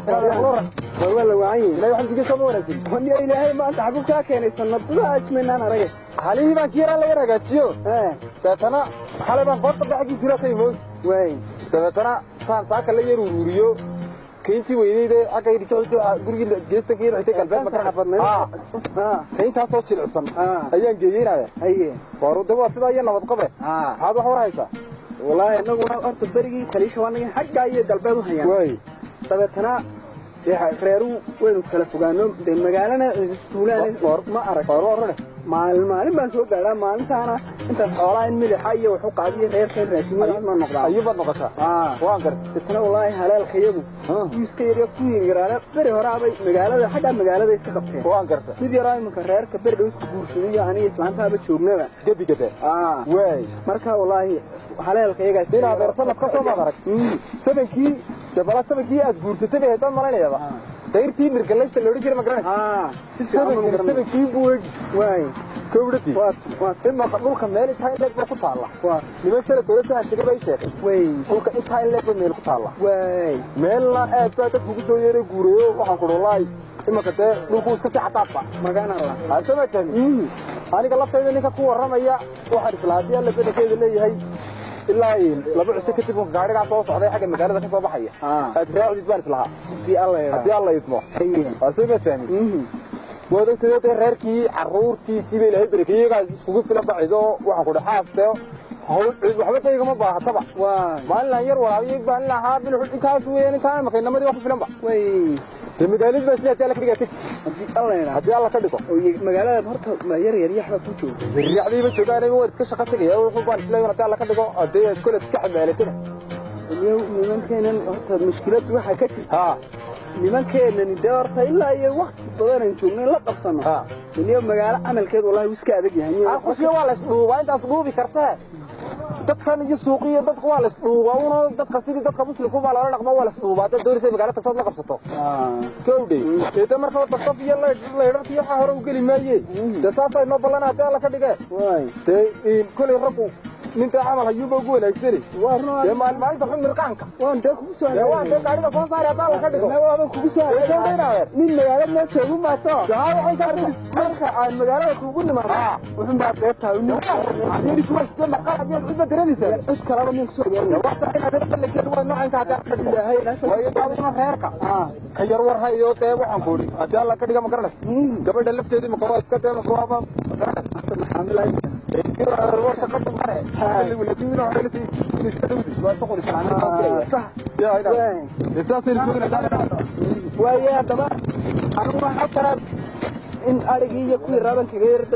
والله وعين لا يحب يجي صبورة هني إلهي ما أنت حبوب كاكين يسند لا أسمعنا أنا رجع عليه ما كير الله يرجع تيو تنا حاله ما قط بحكي كيرا كيموس وين تنا ساك اللي يروريو كينتي ويني ده أكيد يتوجه قريب جست كير حتى قلبه مكان حبرنا كينت هصوت شيء عصام أيام جينا هذا أيه فارود ده واسطة أيام نبض قبه هذا حوار هيسا والله إنه أرد برجي خليش وانا حاجة أيه قلبه هيا وين تنا reeru waynu kala fogaano magaalana tuulaan ma arag faro maalin baan soo gaaraa maalintaana inta xoolaa in milixa iyo wuxuu qaadiyo reerkeen raashin ma noqdaa ayuba noqota waan gartay tana wallahi halaalkayagu iska yar ku yiraana bari horaabay magaalada xagga magaalada iska qabteen waan gartay mid yaraa imanka reerka bari dhow isku guursaday aniga islaantaaba joognaba gadi way marka wallahi halaalkayaga ila beertana ka soo maarag sadankii dabala sababkii aad guurtay bay hadan malaynayaa dayrtii mirgalaysta loo dhigay magaran sababkii buug way kowdati waa tema dhulka meel inta ay leeyahay ku taala waa nimanka dawladda ay tagay sheekay way dhulka inta ay leeyahay meel ku taala way meel la aad ka ugu soo yeeray guureeyo waxaan ku dhulay imaka taa dhulku iska saxaafta magana la asaba tan aniga laftayda ninka ku waramaya waxa islaadiya la bedekeeda leeyahay ilaa laba cusub ka dib gaariga soo socday xagga magaalada ka soo baxaya adraacid baan islaha hadii alla yismo asaba tan wada sidoo reerkii caruurtii sibay ilaahay barakeeyay iskugu filan bacido waxa ku dhaxaafto hawl cid waxba tayga ma baahataba maalin yar walaaliyeed baan lahaa bil inkaas weeyaan ka maqaynamadii wax filan ba way magaalada bas leeyahay la kadiga hadii alla ka dhigo magaalada horta ma yar yaxba ku joogo riixdiiba joogaanay waa iska shaqo tagay wuxuu baan isleeyahay hadii alla ka dhigo hadii iskoolad iska xamaalatay nimankeenan horta mushkilad waxa ka jirta nimankeenan doorta ilaa iyo waqti badan aan joognay la qabsano inuu magaalo amalkeed wallahi iska adag yahay aqoonsiga waa la isdhuubaa intaas dhuubi kartaa dadkan iyo suuqiyo dadku waa la isdhuubaa dadka sidii dadka muslimku baa la dhaqmo waa la isdhuubaa dad doorisay magaalada tagtad la qabsato kowdey ee marka dadka iyo leedarkiyo waxa hore u gali maayeen dadka ma balana hadii alla ka dhigay in kulay raqu ninka amal ayuba ugu wanaagsan waa maalinta xun mirqaanka waan ku soo gaariga soo saaray hadda la ka dhigo waa ku soo min magaalada ma joogo ma too waxay ka marka aan magaalada kuugu nimaado wuxuu baa beertaa inuu ku wada marqaad iyo cid dareerisa cid kale min soo yeelay waxa ay dadka la keenay waa noocan ka hadda ilaahay way daadina reerka ka yar war hayo tee waxaan ku ri hadda la ka dhigo ma garanay gabadha lafteedu ma kaba iska tee ma kaba maxamilay shaqada mare اللي ولدينا وحلتي نستدودي واسقوا لسنا صح يا هيدا لساتي الفكرة ويا دابا أنا ما حتى إن أرجع يكون رابن كبير